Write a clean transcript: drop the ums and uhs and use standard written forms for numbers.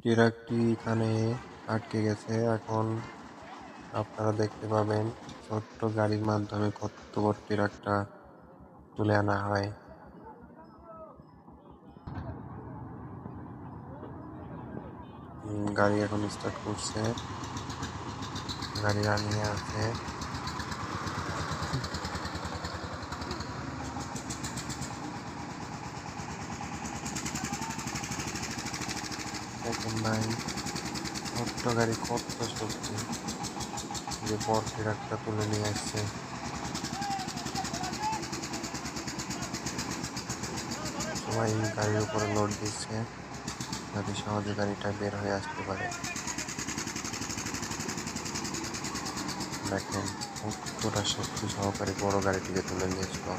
ট্রাকটি এখানে আটকে গেছে। এখন আপনারা দেখতে পাবেন ছোট্ট গাড়ির মাধ্যমে কত বড় ট্রাকটা তুলে আনা হয়। গাড়ি এখন স্টার্ট করছে, গাড়ি রানিং আছে। দেখেন ভাই, ছোট্ট গাড়ি কত শক্তি, যে বড় ট্রাকটা তুলে নিয়ে আসছে। সবাই গাড়ির উপরে লোড দিচ্ছে যাতে সহজে গাড়িটা বের হয়ে আসতে পারে। দেখেন কতটা শক্তি সহকারে বড় গাড়িটিকে তুলে নিয়ে আসলো।